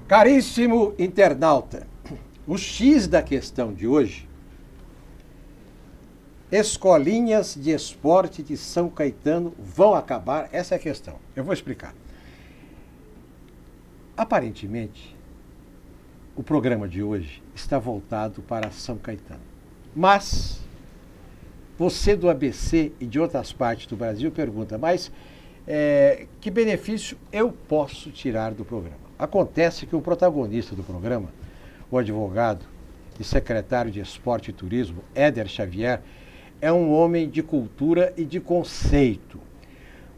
Caríssimo internauta, o X da questão de hoje, escolinhas de esporte de São Caetano vão acabar? Essa é a questão. Eu vou explicar. Aparentemente, o programa de hoje está voltado para São Caetano. Mas você do ABC e de outras partes do Brasil pergunta, mas que benefício eu posso tirar do programa? Acontece que o protagonista do programa, o advogado e secretário de Esporte e Turismo, Éder Xavier, é um homem de cultura e de conceito.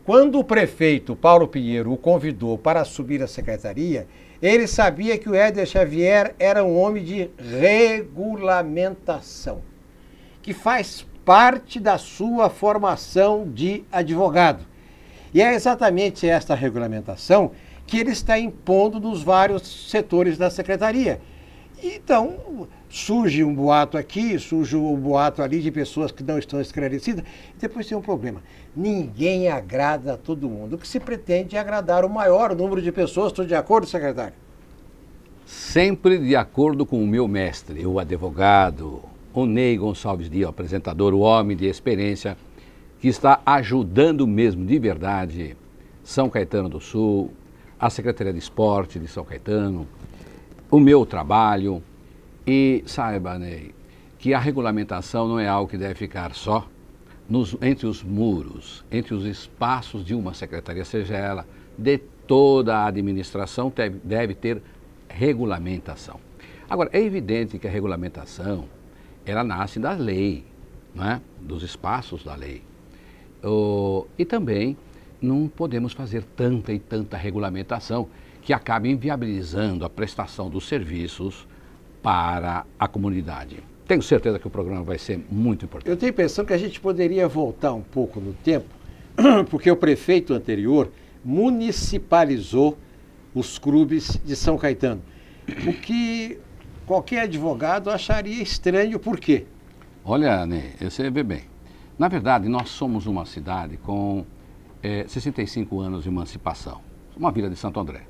Quando o prefeito Paulo Pinheiro o convidou para assumir a secretaria, ele sabia que o Éder Xavier era um homem de regulamentação, que faz parte da sua formação de advogado. E é exatamente esta regulamentação que ele está impondo nos vários setores da secretaria. Então, surge um boato aqui, surge um boato ali de pessoas que não estão esclarecidas, e depois tem um problema. Ninguém agrada a todo mundo. O que se pretende é agradar o maior número de pessoas. Estou de acordo, secretário? Sempre de acordo com o meu mestre, o advogado, o Ney Gonçalves Dias, o apresentador, o homem de experiência, que está ajudando mesmo de verdade São Caetano do Sul, a Secretaria de Esporte de São Caetano, o meu trabalho. E saiba, Ney, que a regulamentação não é algo que deve ficar só entre os muros, entre os espaços de uma secretaria, seja ela de toda a administração, deve ter regulamentação. Agora, é evidente que a regulamentação, ela nasce da lei, não é? Dos espaços da lei. E também não podemos fazer tanta e tanta regulamentação que acabe inviabilizando a prestação dos serviços para a comunidade. Tenho certeza que o programa vai ser muito importante. Eu tenho a impressão que a gente poderia voltar um pouco no tempo, porque o prefeito anterior municipalizou os clubes de São Caetano, o que qualquer advogado acharia estranho. Por quê? Olha, Ney, você vê bem. Na verdade, nós somos uma cidade com 65 anos de emancipação, uma vila de Santo André.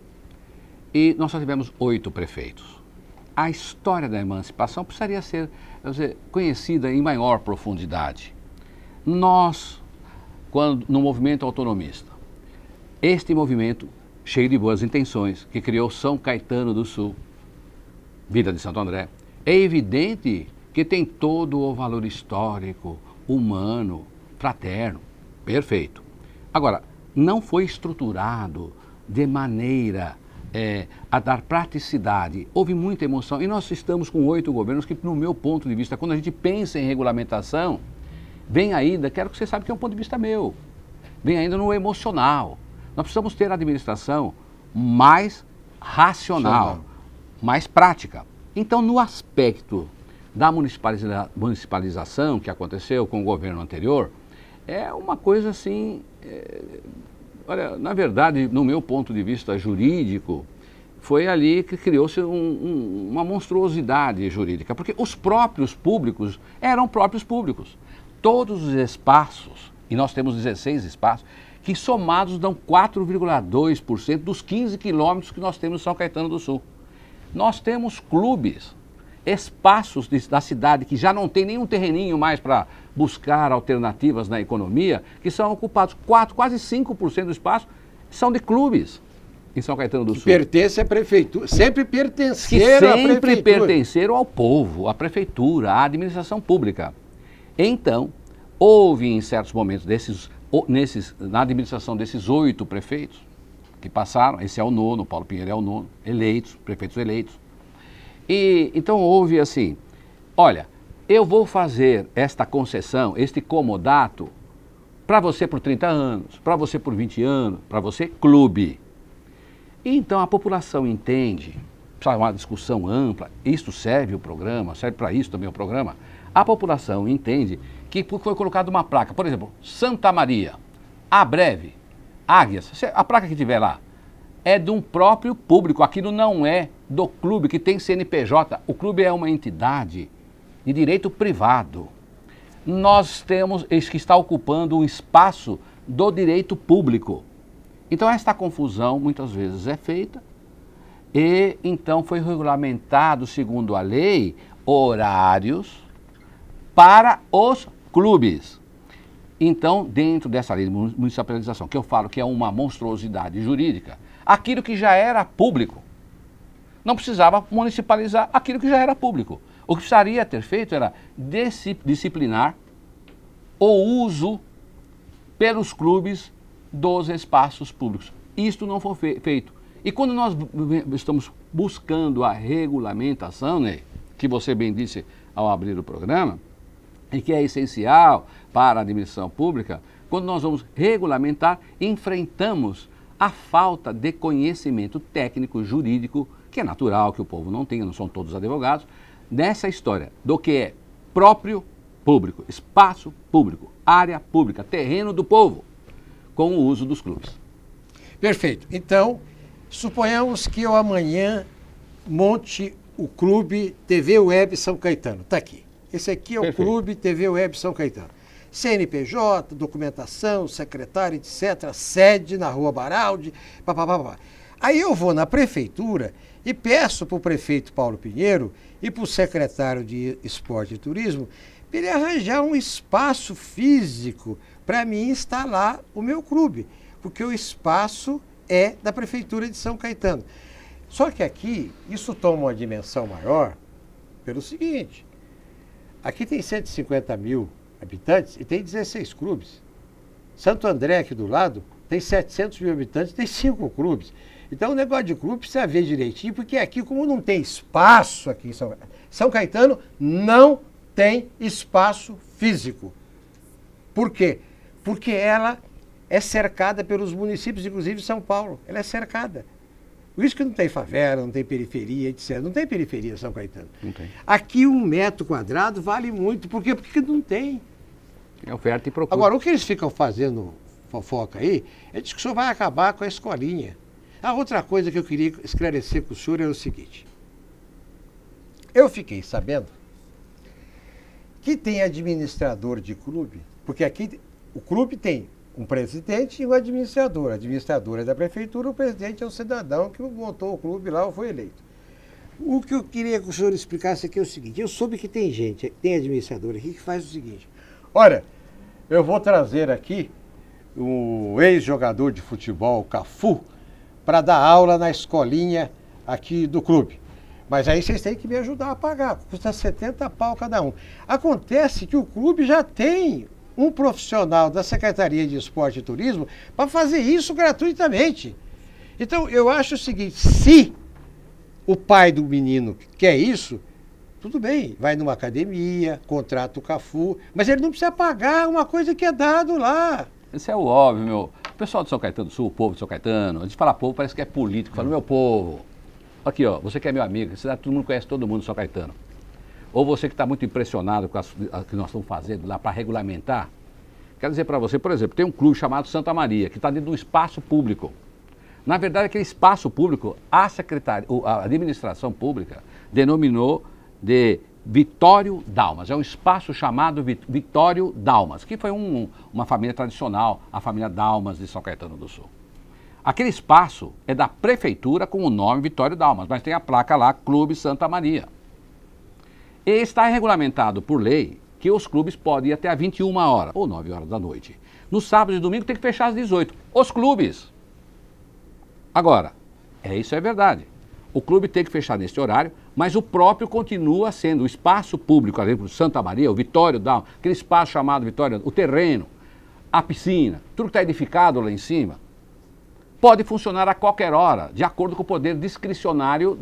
E nós só tivemos 8 prefeitos. A história da emancipação precisaria ser conhecida em maior profundidade. Nós, no movimento autonomista, este movimento cheio de boas intenções, que criou São Caetano do Sul, vila de Santo André, é evidente que tem todo o valor histórico, humano, fraterno, perfeito. Agora, não foi estruturado de maneira a dar praticidade. Houve muita emoção e nós estamos com 8 governos que, no meu ponto de vista, quando a gente pensa em regulamentação, vem ainda, quero que você saiba que é um ponto de vista meu, vem ainda no emocional. Nós precisamos ter a administração mais racional, mais prática. Então, no aspecto da municipalização que aconteceu com o governo anterior, é uma coisa assim, olha, na verdade, no meu ponto de vista jurídico, foi ali que criou-se uma monstruosidade jurídica, porque os próprios públicos eram próprios públicos. Todos os espaços, e nós temos 16 espaços, que somados dão 4,2% dos 15 quilômetros que nós temos em São Caetano do Sul. Nós temos clubes, espaços da cidade que já não tem nenhum terreninho mais para buscar alternativas na economia, que são ocupados quase 5% do espaço são de clubes em São Caetano do Sul. Pertence à prefeitura, sempre pertenceram à prefeitura. Sempre pertenceram ao povo, à prefeitura, à administração pública. Então, houve em certos momentos na administração desses 8 prefeitos que passaram, esse é o 9º, Paulo Pinheiro é o 9º, eleitos, prefeitos eleitos. E então houve assim, olha, eu vou fazer esta concessão, este comodato, para você por 30 anos, para você por 20 anos, para você clube. E então a população entende, precisa uma discussão ampla, isto serve o programa, serve para isso também o programa. A população entende que foi colocada uma placa, por exemplo, Santa Maria, a breve, Águias, a placa que tiver lá, é de um próprio público, aquilo não é do clube que tem CNPJ, o clube é uma entidade de direito privado. Nós temos que está ocupando um espaço do direito público. Então esta confusão muitas vezes é feita E então foi regulamentado, segundo a lei, horários para os clubes. Então, dentro dessa lei de municipalização, que eu falo que é uma monstruosidade jurídica, aquilo que já era público, não precisava municipalizar aquilo que já era público. O que precisaria ter feito era disciplinar o uso pelos clubes dos espaços públicos. Isto não foi feito. E quando nós estamos buscando a regulamentação, né, que você bem disse ao abrir o programa, e que é essencial para a administração pública, quando nós vamos regulamentar, enfrentamos a falta de conhecimento técnico, jurídico, que é natural que o povo não tenha, não são todos advogados, nessa história do que é próprio público, espaço público, área pública, terreno do povo, com o uso dos clubes. Perfeito. Então, suponhamos que eu amanhã monte o Clube TV Web São Caetano. Está aqui. Esse aqui é o Perfeito. Clube TV Web São Caetano. CNPJ, documentação, secretário, etc., sede na Rua Baraldi, papapá. Aí eu vou na prefeitura e peço para o prefeito Paulo Pinheiro e para o secretário de Esporte e Turismo para ele arranjar um espaço físico para mim instalar o meu clube, porque o espaço é da Prefeitura de São Caetano. Só que aqui, isso toma uma dimensão maior pelo seguinte, aqui tem 150 mil habitantes e tem 16 clubes. Santo André, aqui do lado, tem 700 mil habitantes e tem 5 clubes. Então o negócio de clube precisa ver direitinho, porque aqui, como não tem espaço aqui em São Caetano, não tem espaço físico. Por quê? Porque ela é cercada pelos municípios, inclusive de São Paulo. Ela é cercada. Por isso que não tem favela, não tem periferia, etc. Não tem periferia em São Caetano. Não tem. Aqui 1 metro quadrado vale muito. Por quê? Porque não tem. É oferta e procura. Agora, o que eles ficam fazendo fofoca aí, é diz que o senhor vai acabar com a escolinha. A outra coisa que eu queria esclarecer com o senhor é o seguinte. Eu fiquei sabendo que tem administrador de clube, porque aqui o clube tem um presidente e um administrador. O administrador é da prefeitura, o presidente é o cidadão que montou o clube lá ou foi eleito. O que eu queria que o senhor explicasse aqui é o seguinte, eu soube que tem gente, tem administrador aqui que faz o seguinte, olha, eu vou trazer aqui o ex-jogador de futebol, Cafu, para dar aula na escolinha aqui do clube. Mas aí vocês têm que me ajudar a pagar, custa 70 pau cada um. Acontece que o clube já tem um profissional da Secretaria de Esporte e Turismo para fazer isso gratuitamente. Então, eu acho o seguinte, se o pai do menino quer isso, tudo bem, vai numa academia, contrata o Cafu, mas ele não precisa pagar uma coisa que é dado lá. Isso é o óbvio, meu. O pessoal de São Caetano do Sul, o povo de São Caetano, a gente fala povo, parece que é político, fala meu povo. Aqui, ó, você que é meu amigo, todo mundo conhece todo mundo de São Caetano. Ou você que está muito impressionado com o que nós estamos fazendo lá para regulamentar, quero dizer para você, por exemplo, tem um clube chamado Santa Maria, que está dentro de um espaço público. Na verdade, aquele espaço público, a administração pública denominou de Vitório Dalmas. É um espaço chamado Vitório Dalmas, que foi uma família tradicional, a família Dalmas de São Caetano do Sul. Aquele espaço é da prefeitura com o nome Vitório Dalmas, mas tem a placa lá, Clube Santa Maria. E está regulamentado por lei que os clubes podem ir até às 21 horas, ou 9 horas da noite. No sábado e domingo tem que fechar às 18. Os clubes. Agora, isso é verdade. O clube tem que fechar nesse horário, mas o próprio continua sendo o espaço público, ali, Santa Maria, o Vitório Dalmas, aquele espaço chamado Vitório, o terreno, a piscina, tudo que está edificado lá em cima, pode funcionar a qualquer hora, de acordo com o poder discricionário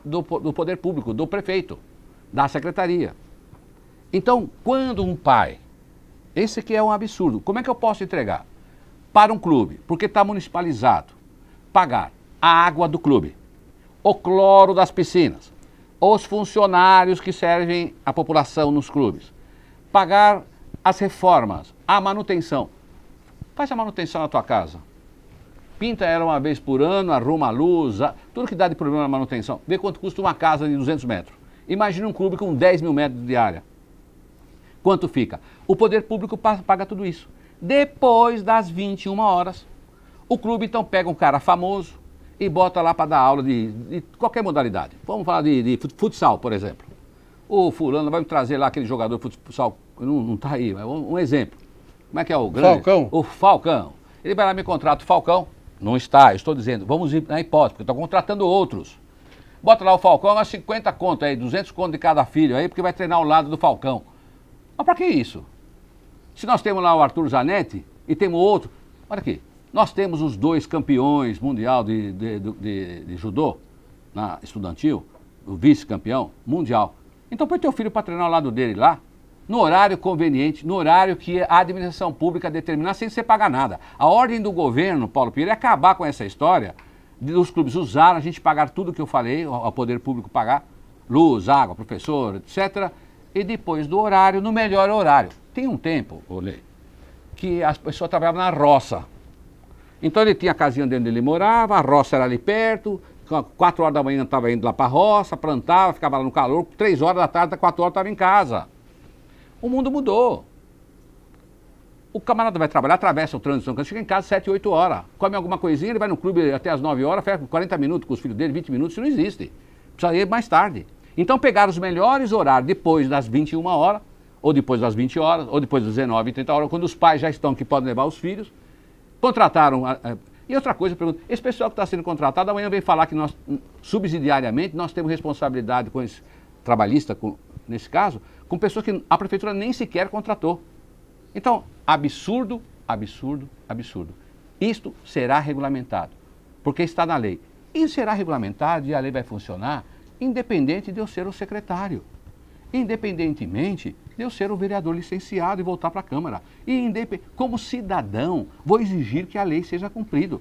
do poder público, do prefeito, da secretaria. Então, quando um pai, esse aqui é um absurdo, como é que eu posso entregar para um clube, porque está municipalizado, pagar a água do clube, o cloro das piscinas, os funcionários que servem a população nos clubes, pagar as reformas, a manutenção. Faz a manutenção na tua casa. Pinta ela uma vez por ano, arruma a luz, tudo que dá de problema na manutenção. Vê quanto custa uma casa de 200 metros. Imagina um clube com 10 mil metros de área. Quanto fica? O poder público paga tudo isso. Depois das 21 horas, o clube então pega um cara famoso e bota lá para dar aula de qualquer modalidade. Vamos falar de futsal, por exemplo. O fulano vai me trazer lá aquele jogador de futsal, não está aí, mas um exemplo. Como é que é o grande? Falcão. O Falcão. Ele vai lá, me contrata o Falcão. Não está, eu estou dizendo, vamos ir na hipótese, porque estou contratando outros. Bota lá o Falcão, umas 50 conto aí, 200 conto de cada filho aí, porque vai treinar ao lado do Falcão. Mas para que isso? Se nós temos lá o Arthur Zanetti e temos outro, olha aqui, nós temos os 2 campeões mundial de judô, na estudantil, o vice-campeão mundial. Então põe teu filho para treinar ao lado dele lá, no horário conveniente, no horário que a administração pública determinar, sem você pagar nada. A ordem do governo, Paulo Pinheiro, é acabar com essa história dos clubes usar, a gente pagar tudo que eu falei, ao poder público pagar, luz, água, professor, etc., e depois do horário, no melhor horário. Tem um tempo, Olê, que as pessoas trabalhavam na roça. Então ele tinha a casinha onde ele morava, a roça era ali perto, 4 horas da manhã estava indo lá para a roça, plantava, ficava lá no calor, 3 horas da tarde, 4 horas estava em casa. O mundo mudou. O camarada vai trabalhar, atravessa o trânsito, chega em casa 7, 8 horas, come alguma coisinha, ele vai no clube até as 9 horas, fica 40 minutos com os filhos dele, 20 minutos, isso não existe. Precisa ir mais tarde. Então pegaram os melhores horários depois das 21 horas, ou depois das 20 horas, ou depois das 19 e 30 horas, quando os pais já estão que podem levar os filhos, contrataram. E outra coisa, eu pergunto, esse pessoal que está sendo contratado, amanhã vem falar que nós, subsidiariamente, nós temos responsabilidade com esse trabalhista, nesse caso, com pessoas que a prefeitura nem sequer contratou. Então, absurdo, absurdo, absurdo. Isto será regulamentado, porque está na lei. E será regulamentado e a lei vai funcionar independente de eu ser o secretário, independentemente de eu ser o vereador licenciado e voltar para a Câmara. E como cidadão, vou exigir que a lei seja cumprida.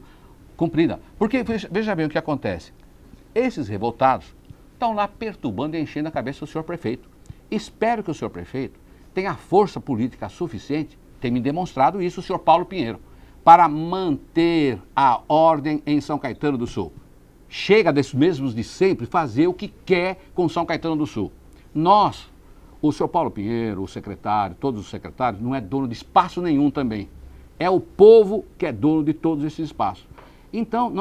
Porque veja bem o que acontece. Esses revoltados estão lá perturbando e enchendo a cabeça do senhor prefeito. Espero que o senhor prefeito tenha força política suficiente, tem me demonstrado isso o senhor Paulo Pinheiro, para manter a ordem em São Caetano do Sul. Chega desses mesmos de sempre fazer o que quer com São Caetano do Sul. Nós, o senhor Paulo Pinheiro, o secretário, todos os secretários, não é dono de espaço nenhum também. É o povo que é dono de todos esses espaços. Então,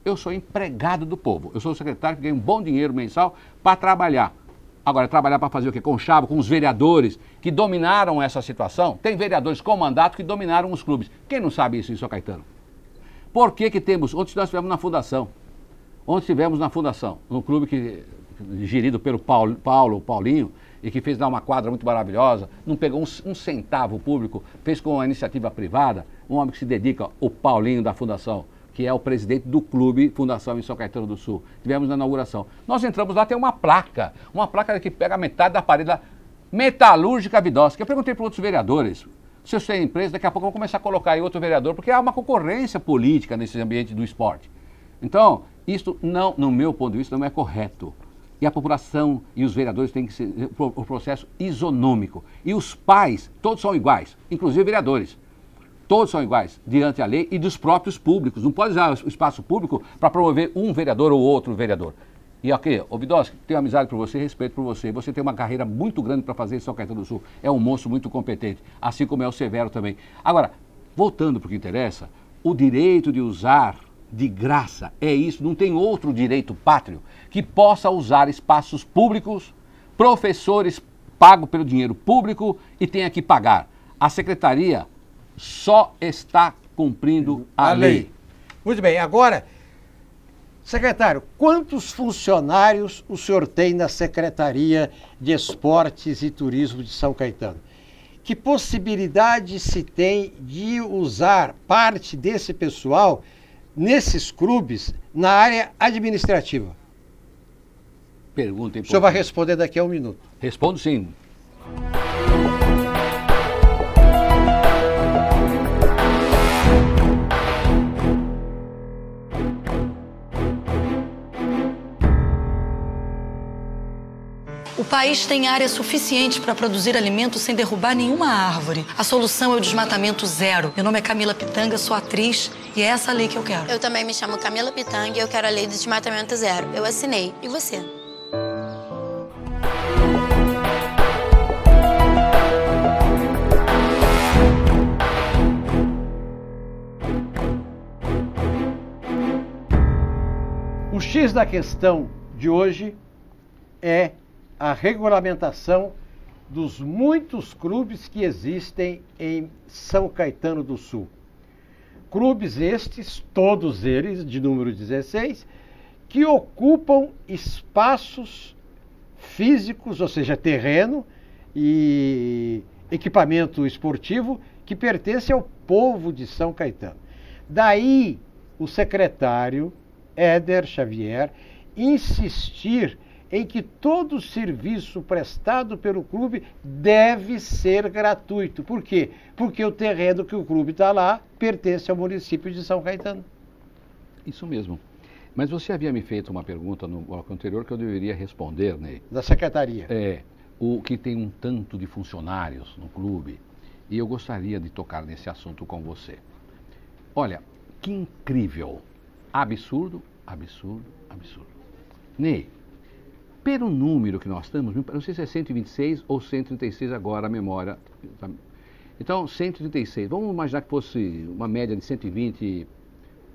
eu sou empregado do povo. Eu sou o secretário que ganha um bom dinheiro mensal para trabalhar. Agora, trabalhar para fazer o quê? Com chave, com os vereadores que dominaram essa situação. Tem vereadores com mandato que dominaram os clubes. Quem não sabe isso em São Caetano? Por que temos... Ontem nós estivemos na fundação. Um clube gerido pelo Paulinho, e que fez dar uma quadra muito maravilhosa, não pegou um centavo público, fez com uma iniciativa privada, um homem que se dedica, o Paulinho da Fundação, que é o presidente do clube Fundação em São Caetano do Sul. Tivemos na inauguração. Nós entramos lá, tem uma placa que pega metade da parede da Metalúrgica Vidosca. Eu perguntei para outros vereadores, se eu tenho empresa, daqui a pouco eu vou começar a colocar aí outro vereador, porque há uma concorrência política nesse ambiente do esporte. Então, isso não, no meu ponto de vista, não é correto. E a população e os vereadores têm que ser o processo isonômico. E os pais, todos são iguais, inclusive vereadores. Todos são iguais diante da lei e dos próprios públicos. Não pode usar o espaço público para promover um vereador ou outro vereador. E aqui, ô Vidosca, tenho amizade por você, respeito por você. Você tem uma carreira muito grande para fazer em São Caetano do Sul. É um moço muito competente, assim como é o Severo também. Agora, voltando para o que interessa, o direito de usar de graça é isso. Não tem outro direito pátrio que possa usar espaços públicos, professores pagos pelo dinheiro público e tenha que pagar. A secretaria só está cumprindo a lei. Muito bem, agora, secretário, quantos funcionários o senhor tem na Secretaria de Esportes e Turismo de São Caetano? Que possibilidade se tem de usar parte desse pessoal nesses clubes na área administrativa? Pergunta importante. O senhor vai responder daqui a um minuto. Respondo sim. O país tem área suficiente para produzir alimentos sem derrubar nenhuma árvore. A solução é o desmatamento zero. Meu nome é Camila Pitanga, sou atriz e é essa a lei que eu quero. Eu também me chamo Camila Pitanga e eu quero a lei do desmatamento zero. Eu assinei. E você? O X da questão de hoje é a regulamentação dos muitos clubes que existem em São Caetano do Sul. Clubes estes, todos eles, de número 16, que ocupam espaços físicos, ou seja, terreno e equipamento esportivo que pertence ao povo de São Caetano. Daí o secretário Éder Xavier insistir em que todo serviço prestado pelo clube deve ser gratuito. Por quê? Porque o terreno que o clube está lá pertence ao município de São Caetano. Isso mesmo. Mas você havia me feito uma pergunta no bloco anterior que eu deveria responder, Ney. Da secretaria. O que tem um tanto de funcionários no clube, e eu gostaria de tocar nesse assunto com você. Olha, que incrível, absurdo, absurdo, absurdo. Ney, pelo número que nós estamos, não sei se é 126 ou 136 agora a memória. Então, 136, vamos imaginar que fosse uma média de 120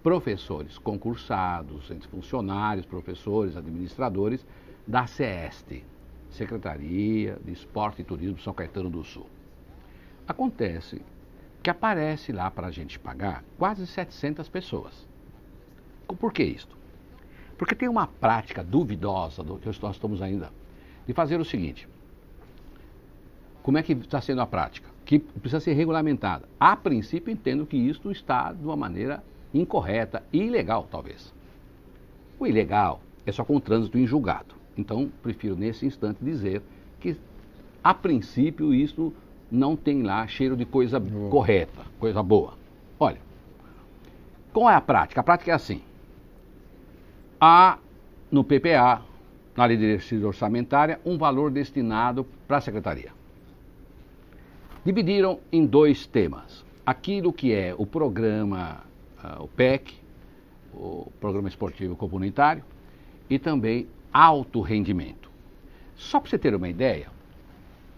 professores concursados, entre funcionários, professores, administradores da CEST, Secretaria de Esporte e Turismo São Caetano do Sul. Acontece que aparece lá para a gente pagar quase 700 pessoas. Por que isso? Porque tem uma prática duvidosa do que nós estamos ainda de fazer o seguinte. Como é que está sendo a prática? Que precisa ser regulamentada. A princípio, entendo que isto está de uma maneira incorreta e ilegal, talvez. O ilegal é só com o trânsito em julgado. Então, prefiro nesse instante dizer que, a princípio, isso não tem lá cheiro de coisa correta, coisa boa. Olha, qual é a prática? A prática é assim. Há no PPA, na lei de diretriz orçamentária, um valor destinado para a secretaria. Dividiram em dois temas. Aquilo que é o programa, o PEC, o Programa Esportivo Comunitário, e também alto rendimento. Só para você ter uma ideia,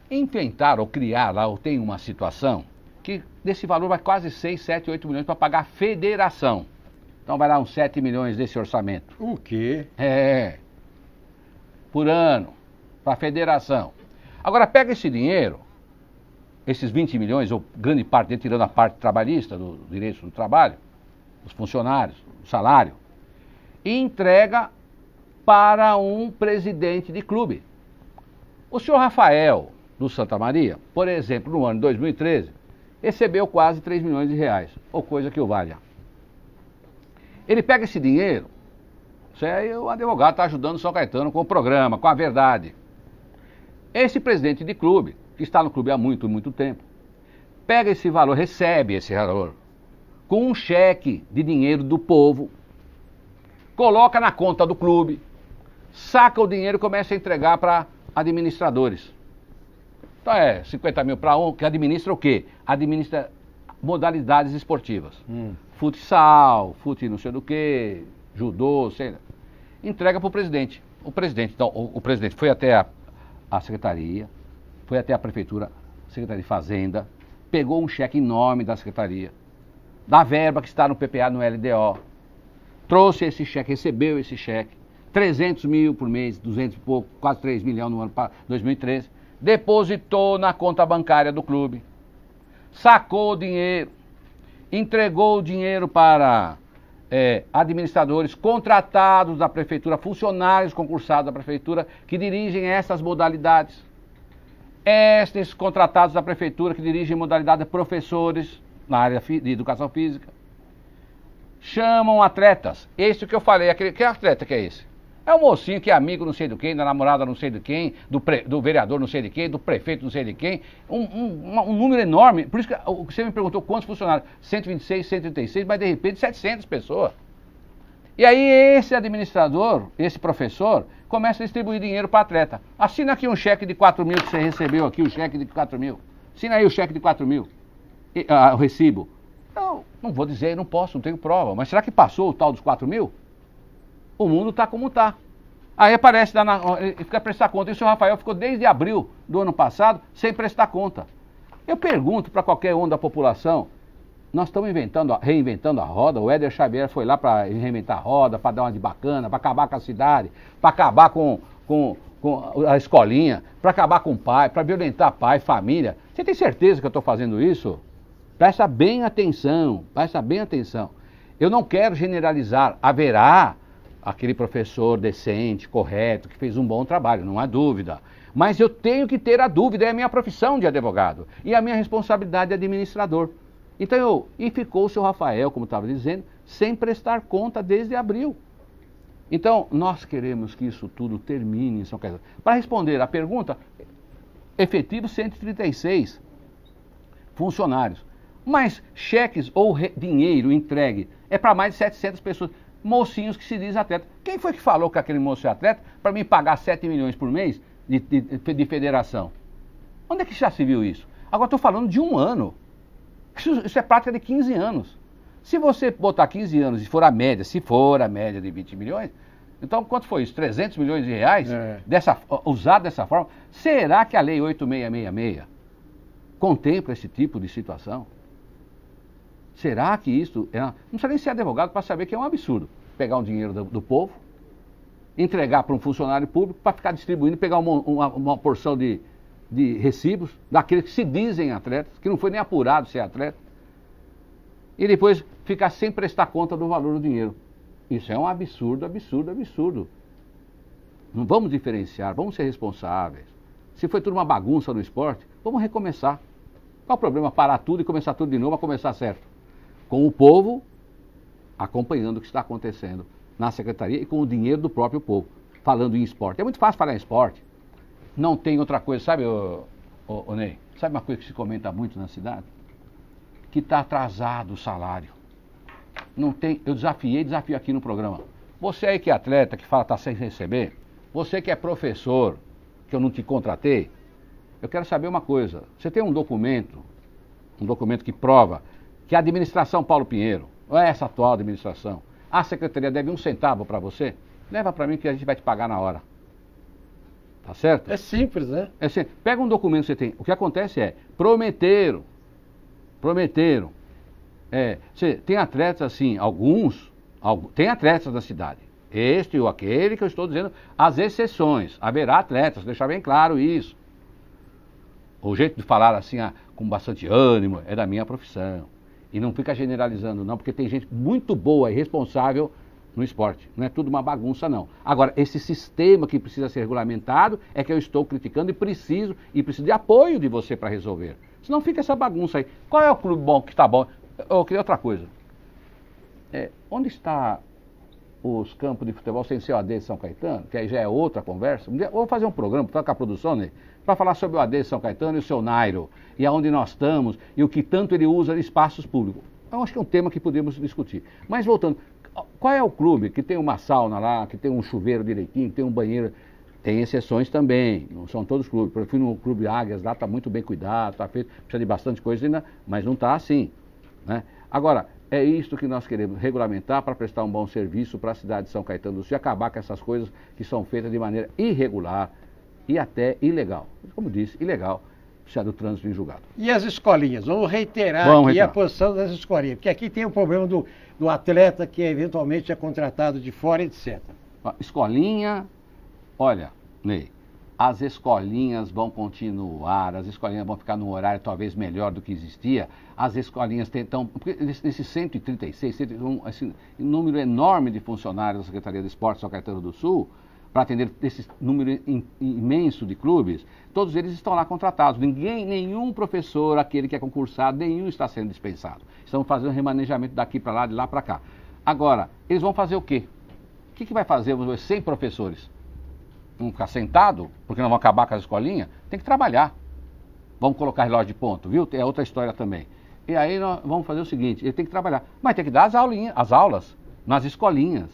inventar ou criar lá, ou tem uma situação que desse valor vai quase 6, 7, 8 milhões para pagar a federação. Então vai lá uns 7 milhões desse orçamento. O quê? Por ano, para a federação. Agora pega esse dinheiro, esses 20 milhões, ou grande parte dele, tirando a parte trabalhista, do direito do trabalho, dos funcionários, o salário, e entrega para um presidente de clube. O senhor Rafael do Santa Maria, por exemplo, no ano de 2013, recebeu quase 3 milhões de reais, ou coisa que o valha. Ele pega esse dinheiro, isso aí o advogado está ajudando o São Caetano com o programa, com a verdade. Esse presidente de clube, que está no clube há muito, muito tempo, pega esse valor, recebe esse valor, com um cheque de dinheiro do povo, coloca na conta do clube, saca o dinheiro e começa a entregar para administradores. Então 50 mil para um, que administra o quê? Administra modalidades esportivas. Futsal, não sei do que, judô, sei lá. Entrega para o presidente. O presidente foi até a secretaria, foi até a prefeitura, Secretaria de Fazenda, pegou um cheque enorme da secretaria, da verba que está no PPA, no LDO, trouxe esse cheque, recebeu esse cheque, 300 mil por mês, 200 e pouco, quase 3 milhões no ano 2013, depositou na conta bancária do clube, sacou o dinheiro, entregou o dinheiro para administradores contratados da prefeitura, funcionários concursados da prefeitura que dirigem essas modalidades. Estes contratados da prefeitura que dirigem modalidade professores na área de educação física chamam atletas. Esse que eu falei, que atleta que é esse? É um mocinho que é amigo não sei de quem, da namorada não sei de quem, do vereador não sei de quem, do prefeito não sei de quem, um número enorme. Por isso que você me perguntou quantos funcionários, 126, 136, mas de repente 700 pessoas. E aí esse administrador, esse professor, começa a distribuir dinheiro para atleta. Assina aqui um cheque de 4 mil que você recebeu aqui, o cheque de 4 mil. Assina aí o cheque de 4 mil, o recibo. Não vou dizer, não posso, não tenho prova, mas será que passou o tal dos 4 mil? O mundo está como está. Aí aparece, ele fica prestar conta. E o senhor Rafael ficou desde abril do ano passado sem prestar conta. Eu pergunto para qualquer um da população, nós estamos reinventando a roda. O Éder Xavier foi lá para reinventar a roda, para dar uma de bacana, para acabar com a cidade, para acabar com a escolinha, para acabar com o pai, para violentar pai, família. Você tem certeza que eu estou fazendo isso? Presta bem atenção, presta bem atenção. Eu não quero generalizar. Haverá aquele professor decente, correto, que fez um bom trabalho, não há dúvida. Mas eu tenho que ter a dúvida, é a minha profissão de advogado e a minha responsabilidade de administrador. Então, e ficou o seu Rafael, como estava dizendo, sem prestar conta desde abril. Então, nós queremos que isso tudo termine em São Caetano. Para responder a pergunta, efetivo 136 funcionários. Mas cheques ou dinheiro entregue é para mais de 700 pessoas. Mocinhos que se diz atleta. Quem foi que falou que aquele moço é atleta para mim pagar 7 milhões por mês de federação? Onde é que já se viu isso? Agora estou falando de um ano. Isso é prática de 15 anos. Se você botar 15 anos e for a média, se for a média de 20 milhões, então quanto foi isso? 300 milhões de reais usado dessa forma? Será que a Lei 8666 contempla esse tipo de situação? Será que isso... Não precisa nem ser advogado para saber que é um absurdo. Pegar um dinheiro do povo, entregar para um funcionário público para ficar distribuindo, pegar uma porção de recibos daqueles que se dizem atletas, que não foi nem apurado ser atleta, e depois ficar sem prestar conta do valor do dinheiro. Isso é um absurdo, absurdo, absurdo. Não vamos diferenciar, vamos ser responsáveis. Se foi tudo uma bagunça no esporte, vamos recomeçar. Qual o problema? Parar tudo e começar tudo de novo, a começar certo. Com o povo acompanhando o que está acontecendo na secretaria e com o dinheiro do próprio povo, falando em esporte. É muito fácil falar em esporte. Não tem outra coisa, sabe, ô Ney? Sabe uma coisa que se comenta muito na cidade? Que está atrasado o salário. Não tem, eu desafio aqui no programa. Você aí que é atleta, que fala que está sem receber, você que é professor, que eu não te contratei, eu quero saber uma coisa. Você tem um documento que prova que a administração Paulo Pinheiro, ou essa atual administração, a secretaria deve 1 centavo para você? Leva para mim que a gente vai te pagar na hora. Tá certo? É simples, né? É simples. Pega um documento que você tem. O que acontece é, prometeram. Tem atletas assim, tem atletas da cidade. Este ou aquele que eu estou dizendo, as exceções. Haverá atletas, deixar bem claro isso. O jeito de falar assim, com bastante ânimo, é da minha profissão. E não fica generalizando não, porque tem gente muito boa e responsável no esporte. Não é tudo uma bagunça não. Agora, esse sistema que precisa ser regulamentado é que eu estou criticando e preciso de apoio de você para resolver. Senão fica essa bagunça aí. Qual é o clube bom que está bom? Eu queria outra coisa. Onde está os campos de futebol sem ser o AD de São Caetano? Que aí já é outra conversa. Vou fazer um programa com a produção, né? Para falar sobre o AD de São Caetano e o seu Nairo, e aonde nós estamos, e o que tanto ele usa de espaços públicos. Eu acho que é um tema que podemos discutir. Mas voltando, qual é o clube que tem uma sauna lá, que tem um chuveiro direitinho, que tem um banheiro? Tem exceções também, não são todos os clubes. Eu fui no Clube Águias lá, está muito bem cuidado, está feito, precisa de bastante coisa ainda, mas não está assim, né? Agora, é isso que nós queremos, regulamentar para prestar um bom serviço para a cidade de São Caetano do Sul e acabar com essas coisas que são feitas de maneira irregular e até ilegal. Como disse, ilegal, precisa do trânsito em julgado. E as escolinhas? Vamos reiterar a posição das escolinhas, porque aqui tem o problema do atleta que eventualmente é contratado de fora, etc. Escolinha, olha, Ney, as escolinhas vão continuar, as escolinhas vão ficar num horário talvez melhor do que existia, as escolinhas tentam, porque nesses 136, um número enorme de funcionários da Secretaria de Esporte São Caetano do Sul, para atender esse número imenso de clubes, todos eles estão lá contratados. Nenhum professor, aquele que é concursado, nenhum está sendo dispensado. Estão fazendo remanejamento daqui para lá, de lá para cá. Agora, eles vão fazer o quê? O que vai fazer os 100 professores? Vão ficar sentados, porque não vão acabar com as escolinhas? Tem que trabalhar. Vamos colocar relógio de ponto, viu? É outra história também. E aí nós vamos fazer o seguinte, ele tem que trabalhar. Vai ter que dar as aulas nas escolinhas.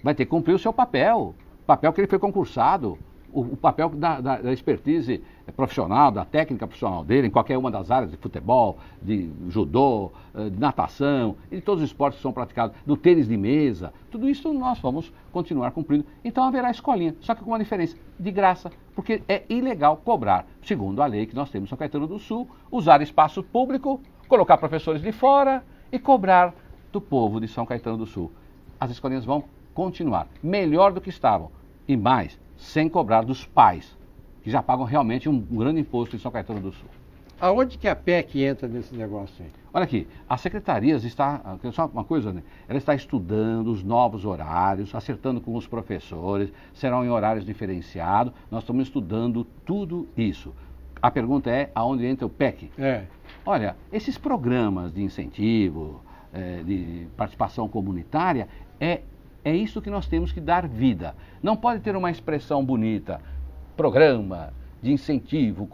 Vai ter que cumprir o seu papel. Papel que ele foi concursado, o papel da expertise profissional, da técnica profissional dele, em qualquer uma das áreas de futebol, de judô, de natação, e de todos os esportes que são praticados, do tênis de mesa, tudo isso nós vamos continuar cumprindo. Então haverá escolinha, só que com uma diferença, de graça, porque é ilegal cobrar, segundo a lei que nós temos em São Caetano do Sul, usar espaço público, colocar professores de fora e cobrar do povo de São Caetano do Sul. As escolinhas vão continuar melhor do que estavam e mais, sem cobrar dos pais, que já pagam realmente um grande imposto em São Caetano do Sul. Aonde que a PEC entra nesse negócio aí? Olha aqui, as secretarias só uma coisa, né? Ela está estudando os novos horários, acertando com os professores, serão em horários diferenciados, nós estamos estudando tudo isso. A pergunta é, aonde entra o PEC? Olha, esses programas de incentivo, de participação comunitária, é isso que nós temos que dar vida. Não pode ter uma expressão bonita, programa de incentivo.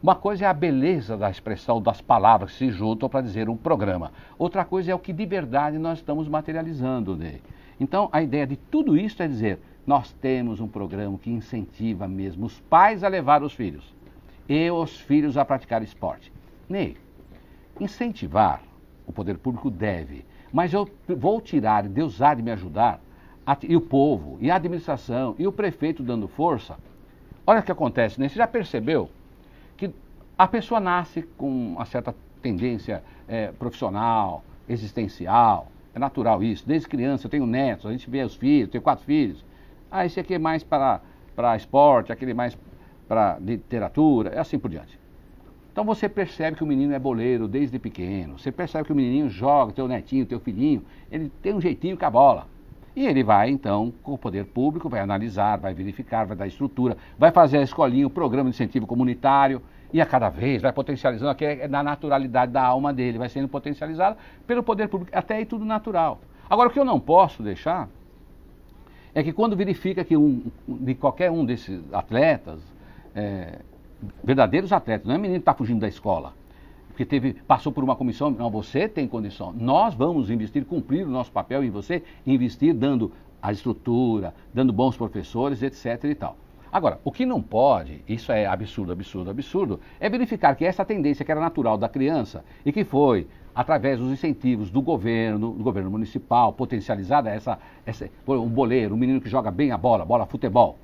Uma coisa é a beleza da expressão das palavras que se juntam para dizer um programa. Outra coisa é o que de verdade nós estamos materializando, Ney. Então, a ideia de tudo isso é dizer, nós temos um programa que incentiva mesmo os pais a levar os filhos e os filhos a praticar esporte. Ney, incentivar o poder público deve, mas eu vou tirar, Deus há de me ajudar, e o povo, e a administração, e o prefeito dando força. Olha o que acontece, né? Você já percebeu que a pessoa nasce com uma certa tendência profissional, existencial, é natural isso. Desde criança eu tenho netos, a gente vê os filhos, tenho 4 filhos. Esse aqui é mais para esporte, aquele mais para literatura, e assim por diante. Então você percebe que o menino é boleiro desde pequeno, você percebe que o menininho joga, teu netinho, teu filhinho, ele tem um jeitinho com a bola. E ele vai, então, com o poder público, vai analisar, vai verificar, vai dar estrutura, vai fazer a escolinha, o programa de incentivo comunitário, e a cada vez vai potencializando, aqui é na naturalidade da alma dele, vai sendo potencializado pelo poder público, até aí tudo natural. Agora, o que eu não posso deixar é que quando verifica que de qualquer um desses atletas, verdadeiros atletas, não é menino que está fugindo da escola, porque passou por uma comissão, não, você tem condição, nós vamos investir, cumprir o nosso papel em você, investir dando a estrutura, dando bons professores, etc e tal. Agora, o que não pode, isso é absurdo, absurdo, absurdo, é verificar que essa tendência que era natural da criança e que foi, através dos incentivos do governo municipal, potencializada, um boleiro, um menino que joga bem a bola futebol.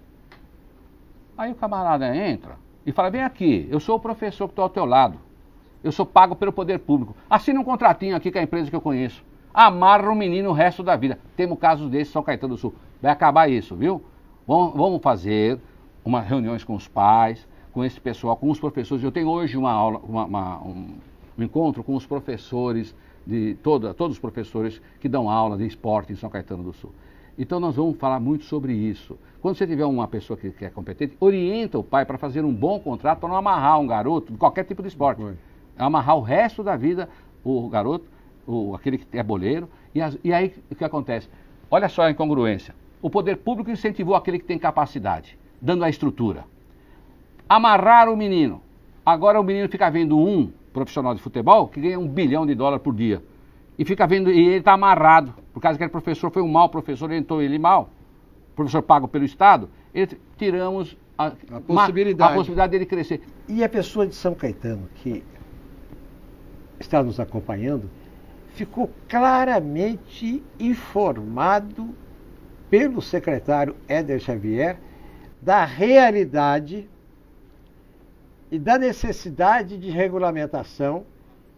Aí o camarada entra e fala, vem aqui, eu sou o professor que estou ao teu lado. Eu sou pago pelo poder público. Assina um contratinho aqui com a empresa que eu conheço. Amarra o menino o resto da vida. Temos casos desses em São Caetano do Sul. Vai acabar isso, viu? Vamos fazer reuniões com os pais, com esse pessoal, com os professores. Eu tenho hoje uma aula, um encontro com os professores, todos os professores que dão aula de esporte em São Caetano do Sul. Então nós vamos falar muito sobre isso. Quando você tiver uma pessoa que é competente, orienta o pai para fazer um bom contrato, para não amarrar um garoto de qualquer tipo de esporte. Amarrar o resto da vida o garoto, aquele que é boleiro, e aí o que acontece? Olha só a incongruência. O poder público incentivou aquele que tem capacidade, dando a estrutura. Amarrar o menino. Agora o menino fica vendo um profissional de futebol que ganha $1 bilhão por dia. E fica vendo, e ele está amarrado, por causa que aquele professor foi um mau professor, orientou ele mal. Professor pago pelo Estado, tiramos a possibilidade dele crescer. E a pessoa de São Caetano, que está nos acompanhando, ficou claramente informado pelo secretário Éder Xavier da realidade e da necessidade de regulamentação,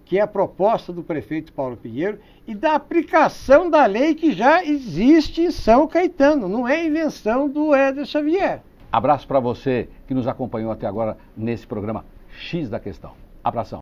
que é a proposta do prefeito Paulo Pinheiro, e da aplicação da lei que já existe em São Caetano, não é invenção do Éder Xavier. Abraço para você que nos acompanhou até agora nesse programa X da Questão. Abração.